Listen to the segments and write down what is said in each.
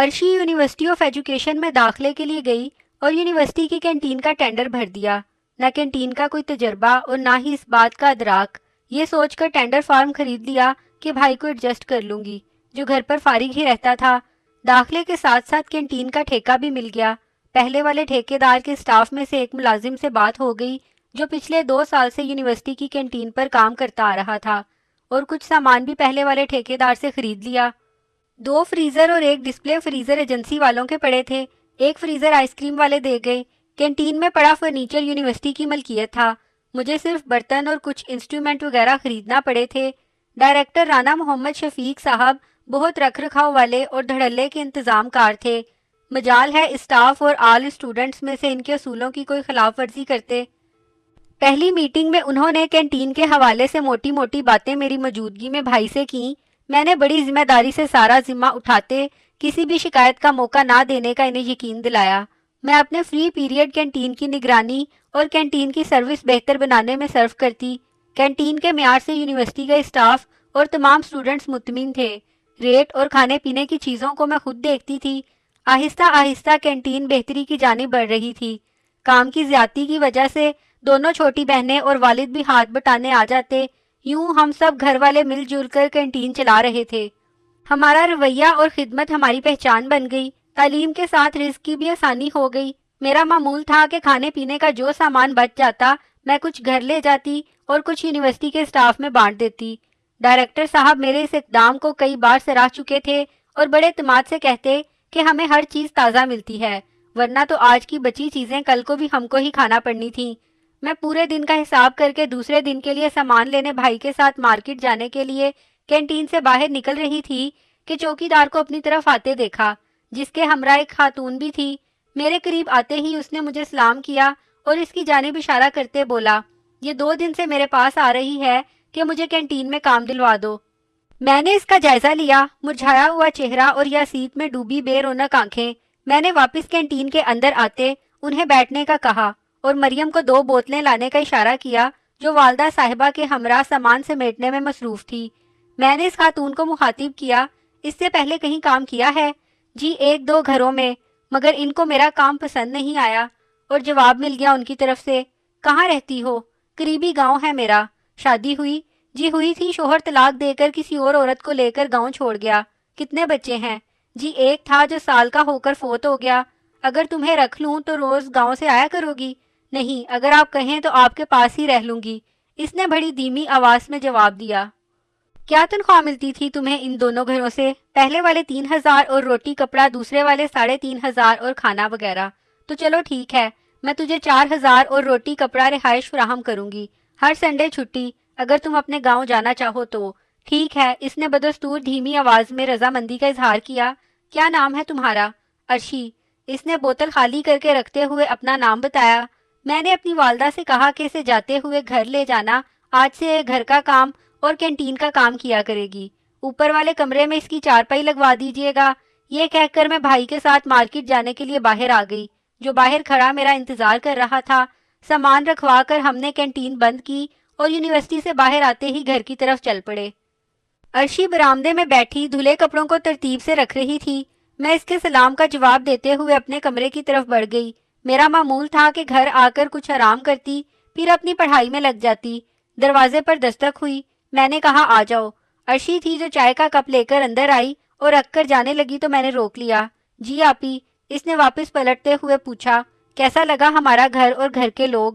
Arshi university of education میں داخلے کے لیے گئی اور یونیورسٹی کی کینٹین کا ٹینڈر بھر دیا۔ نہ کینٹین کا کوئی تجربہ اور نہ ہی اس بات کا ادراک، یہ سوچ کر ٹینڈر فارم خرید لیا کہ بھائی کو ایڈجسٹ کر لوں گی، جو گھر پر فارغ ہی رہتا تھا۔ داخلے کے ساتھ ساتھ کینٹین کا ٹھیکہ بھی مل گیا۔ پہلے والے ٹھیکیدار کے سٹاف میں سے ایک ملازم سے بات ہو گئی جو پچھلے 2 سال سے یونیورسٹی کی کینٹین پر کام کرتا آ رہا تھا، اور کچھ سامان بھی پہلے والے ٹھیکیدار سے خرید لیا۔ 2 فریزر اور ایک ڈسپلے فریزر ایجنسی والوں کے پڑے تھے، ایک فریزر آئس کریم والے دے گئے۔ کینٹین میں پڑا فرنیچر یونیورسٹی کی ملکیت تھا، مجھے صرف برتن اور کچھ انسٹرومنٹ وغیرہ خریدنا پڑے تھے۔ ڈائریکٹر رانا محمد شفیق صاحب بہت رکھ رکھاؤ والے اور دھڑلے کے انتظام کار تھے۔ مجال ہے اسٹاف اور آل اسٹوڈنٹس میں سے ان کے اصولوں کی کوئی خلاف ورزی کرتے۔ پہلی میٹنگ میں انہوں نے کینٹین کے حوالے سے موٹی موٹی باتیں میری موجودگی میں بھائی سے کیں۔ میں نے بڑی ذمہ داری سے سارا ذمہ اٹھاتے کسی بھی شکایت کا موقع نہ دینے کا انہیں یقین دلایا۔ میں اپنے فری پیریڈ کینٹین کی نگرانی اور کینٹین کی سروس بہتر بنانے میں صرف کرتی۔ کینٹین کے معیار سے یونیورسٹی کا اسٹاف اور تمام اسٹوڈنٹس مطمئن تھے۔ ریٹ اور کھانے پینے کی چیزوں کو میں خود دیکھتی تھی۔ آہستہ آہستہ کینٹین بہتری کی جانب بڑھ رہی تھی۔ کام کی زیادتی کی وجہ سے دونوں چھوٹی بہنیں اور والد بھی ہاتھ بٹانے آ جاتے۔ یوں ہم سب گھر والے مل جل کر کینٹین چلا رہے تھے۔ ہمارا رویہ اور خدمت ہماری پہچان بن گئی۔ تعلیم کے ساتھ رزق کی بھی آسانی ہو گئی۔ میرا معمول تھا کہ کھانے پینے کا جو سامان بچ جاتا میں کچھ گھر لے جاتی اور کچھ یونیورسٹی کے اسٹاف میں بانٹ دیتی۔ ڈائریکٹر صاحب میرے اس اقدام کو کئی بار سراہ چکے تھے اور بڑے اعتماد سے کہتے کہ ہمیں ہر چیز تازہ ملتی ہے، ورنہ تو آج کی بچی چیزیں کل کو بھی ہم کو ہی کھانا پڑنی تھیں۔ میں پورے دن کا حساب کر کے دوسرے دن کے لیے سامان لینے بھائی کے ساتھ مارکیٹ جانے کے لیے کینٹین سے باہر نکل رہی تھی کہ چوکیدار کو اپنی طرف آتے دیکھا، جس کے ہمراہ ایک خاتون بھی تھی۔ میرے قریب آتے ہی اس نے مجھے سلام کیا اور اس کی جانب اشارہ کرتے بولا، یہ 2 دن سے میرے پاس آ رہی ہے کہ مجھے کینٹین میں کام دلوا دو۔ میں نے اس کا جائزہ لیا، مرجھایا ہوا چہرہ اور یاسیت میں ڈوبی بے رونق آنکھیں۔ میں نے واپس کینٹین کے اندر آتے انہیں بیٹھنے کا کہا اور مریم کو 2 بوتلیں لانے کا اشارہ کیا جو والدہ صاحبہ کے ہمراہ سامان سمیٹنے میں مصروف تھی۔ میں نے اس خاتون کو مخاطب کیا، اس سے پہلے کہیں کام کیا ہے؟ جی 1-2 گھروں میں، مگر ان کو میرا کام پسند نہیں آیا، اور جواب مل گیا ان کی طرف سے، کہاں رہتی ہو؟ قریبی گاؤں ہے میرا۔ شادی ہوئی؟ جی ہوئی تھی، شوہر طلاق دے کر کسی اور عورت کو لے کر گاؤں چھوڑ گیا۔ کتنے بچے ہیں؟ جی 1 تھا جو سال کا ہو کر فوت ہو گیا۔ اگر تمہیں رکھ لوں تو روز گاؤں سے آیا کرو گی؟ نہیں، اگر آپ کہیں تو آپ کے پاس ہی رہ لوں گی، اس نے بڑی دھیمی آواز میں جواب دیا۔ کیا تنخواہ ملتی تھی تمہیں ان دونوں گھروں سے؟ پہلے والے 3,000 اور روٹی کپڑا، دوسرے والے 3,500 اور کھانا وغیرہ۔ تو چلو ٹھیک ہے، میں تجھے 4,000 اور روٹی کپڑا رہائش فراہم کروں گی، ہر سنڈے چھٹی، اگر تم اپنے گاؤں جانا چاہو تو۔ ٹھیک ہے، اس نے بدستور دھیمی آواز میں رضامندی کا اظہار کیا۔ کیا نام ہے تمہارا؟ عرشی۔ اس نے بوتل خالی کر کے رکھتے ہوئے اپنا نام بتایا۔ میں نے اپنی والدہ سے کہا کہ اسے جاتے ہوئے گھر لے جانا، آج سے گھر کا کام اور کینٹین کا کام کیا کرے گی۔ اوپر والے کمرے میں اس کی چارپائی لگوا دیجیے گا۔ یہ کہہ کر میں بھائی کے ساتھ مارکیٹ جانے کے لیے باہر آ گئی، جو باہر کھڑا میرا انتظار کر رہا تھا۔ سامان رکھوا کر ہم نے کینٹین بند کی اور یونیورسٹی سے باہر آتے ہی گھر کی طرف چل پڑے۔ عرشی برآمدے میں بیٹھی دھلے کپڑوں کو ترتیب سے رکھ رہی تھی۔ میں اس کے سلام کا جواب دیتے ہوئے اپنے کمرے کی طرف بڑھ گئی۔ میرا معمول تھا کہ گھر آ کر کچھ آرام کرتی، پھر اپنی پڑھائی میں لگ جاتی۔ دروازے پر دستک ہوئی، میں نے کہا آ جاؤ۔ عرشی تھی جو چائے کا کپ لے کر اندر آئی اور رکھ کر جانے لگی تو میں نے روک لیا۔ جی آپی، اس نے واپس پلٹتے ہوئے پوچھا، کیسا لگا ہمارا گھر اور گھر کے لوگ؟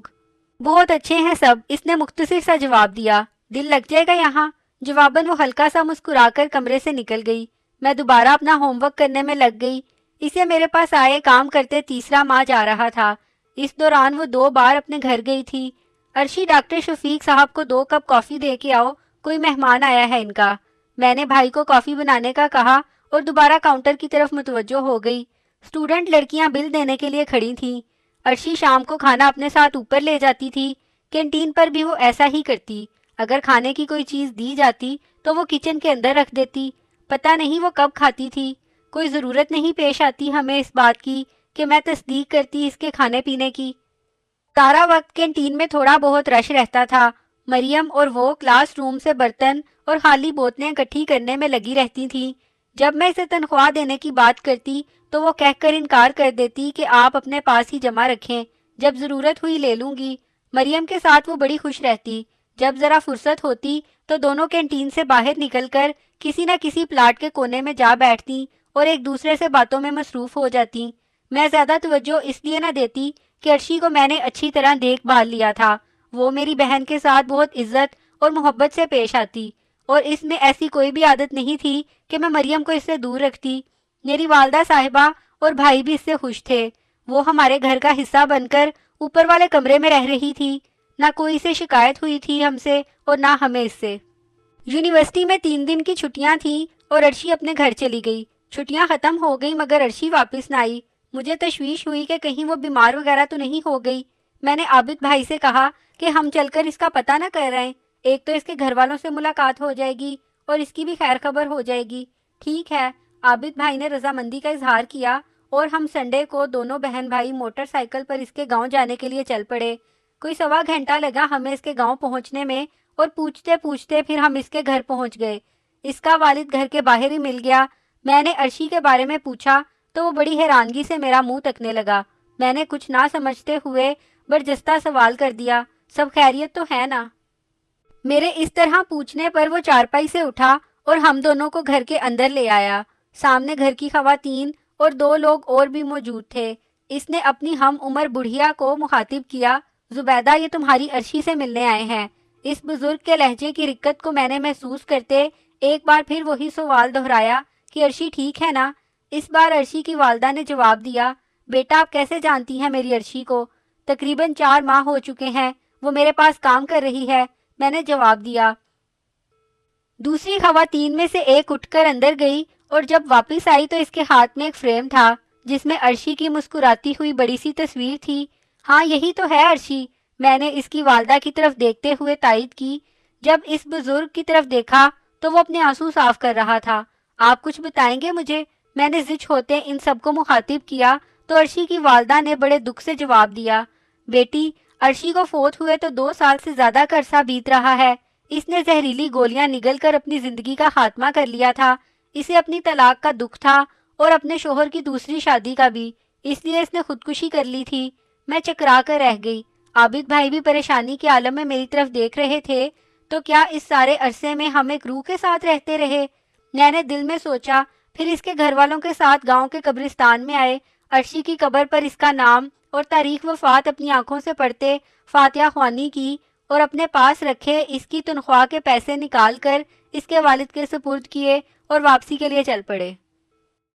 بہت اچھے ہیں سب، اس نے مختصر سا جواب دیا۔ دل لگ جائے گا یہاں؟ جواباً وہ ہلکا سا مسکرا کر کمرے سے نکل گئی۔ میں دوبارہ اپنا ہوم ورک کرنے میں لگ گئی۔ اسے میرے پاس آئے کام کرتے 3 ماہ جا رہا تھا۔ اس دوران وہ 2 بار اپنے گھر گئی تھی۔ عرشی، ڈاکٹر شفیق صاحب کو 2 کپ کافی دے کے آؤ، کوئی مہمان آیا ہے ان کا۔ میں نے بھائی کو کافی بنانے کا کہا اور دوبارہ کاؤنٹر کی طرف متوجہ ہو گئی۔ اسٹوڈنٹ لڑکیاں بل دینے کے لیے کھڑی تھیں۔ عرشی شام کو کھانا اپنے ساتھ اوپر لے جاتی تھی۔ کینٹین پر بھی وہ ایسا ہی کرتی۔ اگر کھانے کی کوئی چیز دی جاتی تو وہ کچن کے اندر رکھ دیتی۔ پتہ نہیں وہ کب کھاتی تھی۔ کوئی ضرورت نہیں پیش آتی ہمیں اس بات کی کہ میں تصدیق کرتی اس کے کھانے پینے کی۔ سارا وقت کینٹین میں تھوڑا بہت رش رہتا تھا۔ مریم اور وہ کلاس روم سے برتن اور خالی بوتلیں اکٹھی کرنے میں لگی رہتی تھیں۔ جب میں اسے تنخواہ دینے کی بات کرتی تو وہ کہہ کر انکار کر دیتی کہ آپ اپنے پاس ہی جمع رکھیں، جب ضرورت ہوئی لے لوں گی۔ مریم کے ساتھ وہ بڑی خوش رہتی۔ جب ذرا فرصت ہوتی تو دونوں کینٹین سے باہر نکل کر کسی نہ کسی پلاٹ کے کونے میں جا بیٹھتی اور ایک دوسرے سے باتوں میں مصروف ہو جاتی۔ میں زیادہ توجہ اس لیے نہ دیتی کہ عرشی کو میں نے اچھی طرح دیکھ بھال لیا تھا۔ وہ میری بہن کے ساتھ بہت عزت اور محبت سے پیش آتی، اور اس میں ایسی کوئی بھی عادت نہیں تھی کہ میں مریم کو اس سے دور رکھتی۔ میری والدہ صاحبہ اور بھائی بھی اس سے خوش تھے۔ وہ ہمارے گھر کا حصہ بن کر اوپر والے کمرے میں رہ رہی تھی۔ نہ کوئی سے شکایت ہوئی تھی ہم سے اور نہ ہمیں اس سے۔ یونیورسٹی میں 3 دن کی چھٹیاں تھیں اور عرشی اپنے گھر چلی گئی۔ چھٹیاں ختم ہو گئی مگر عرشی واپس نہ آئی۔ مجھے تشویش ہوئی کہ کہیں وہ بیمار وغیرہ تو نہیں ہو گئی۔ میں نے عابد بھائی سے کہا کہ ہم چل کر اس کا پتہ نہ کر رہے ہیں، ایک تو اس کے گھر والوں سے ملاقات ہو جائے گی اور اس کی بھی خیر خبر ہو جائے گی۔ ٹھیک ہے، عابد بھائی نے رضامندی کا اظہار کیا اور ہم سنڈے کو دونوں بہن بھائی موٹر سائیکل پر اس کے گاؤں جانے کے لیے چل پڑے۔ کوئی 1.25 گھنٹہ لگا ہمیں اس کے گاؤں پہنچنے میں، اور پوچھتے پوچھتے پھر ہم اس کے گھر پہنچ گئے۔ اس کا والد گھر کے باہر ہی مل گیا۔ میں نے عرشی کے بارے میں پوچھا تو وہ بڑی حیرانگی سے میرا منہ تکنے لگا۔ میں نے کچھ نہ سمجھتے ہوئے برجستہ سوال کر دیا، سب خیریت تو ہے نا؟ میرے اس طرح پوچھنے پر وہ چارپائی سے اٹھا اور ہم دونوں کو گھر کے اندر لے آیا۔ سامنے گھر کی خواتین اور 2 لوگ اور بھی موجود تھے۔ اس نے اپنی ہم عمر بڑھیا کو مخاطب کیا، زبیدہ یہ تمہاری عرشی سے ملنے آئے ہیں۔ اس بزرگ کے لہجے کی رقت کو میں نے محسوس کرتے ایک بار پھر وہی سوال دہرایا کہ عرشی ٹھیک ہے نا؟ اس بار عرشی کی والدہ نے جواب دیا، بیٹا آپ کیسے جانتی ہیں میری عرشی کو؟ تقریباً 4 ماہ ہو چکے ہیں، وہ میرے پاس کام کر رہی ہے، میں نے جواب دیا۔ دوسری خواتین میں سے ایک اٹھ کر اندر گئی اور جب واپس آئی تو اس کے ہاتھ میں ایک فریم تھا جس میں عرشی کی مسکراتی ہوئی بڑی سی تصویر تھی۔ ہاں یہی تو ہے عرشی، میں نے اس کی والدہ کی طرف دیکھتے ہوئے تائید کی۔ جب اس بزرگ کی طرف دیکھا تو وہ اپنے آنسو صاف کر رہا تھا۔ آپ کچھ بتائیں گے مجھے؟ میں نے زچ ہوتے ان سب کو مخاطب کیا تو عرشی کی والدہ نے بڑے دکھ سے جواب دیا، بیٹی عرشی کو فوت ہوئے تو 2 سال سے زیادہ کا عرصہ بیت رہا ہے۔ اس نے زہریلی گولیاں نگل کر اپنی زندگی کا خاتمہ کر لیا تھا۔ اسے اپنی طلاق کا دکھ تھا اور اپنے شوہر کی دوسری شادی کا بھی، اس لیے اس نے خودکشی کر لی تھی۔ میں چکرا کر رہ گئی۔ عابد بھائی بھی پریشانی کے عالم میں میری طرف دیکھ رہے تھے۔ تو کیا اس سارے عرصے میں ہم ایک روح کے ساتھ رہتے رہے؟ میں نے دل میں سوچا، پھر اس کے گھر والوں کے ساتھ گاؤں کے قبرستان میں آئے، عرشی کی قبر پر اس کا نام اور تاریخ وفات اپنی آنکھوں سے پڑھتے فاتحہ خوانی کی اور اپنے پاس رکھے اس کی تنخواہ کے پیسے نکال کر اس کے والد کے سپرد کیے اور واپسی کے لیے چل پڑے۔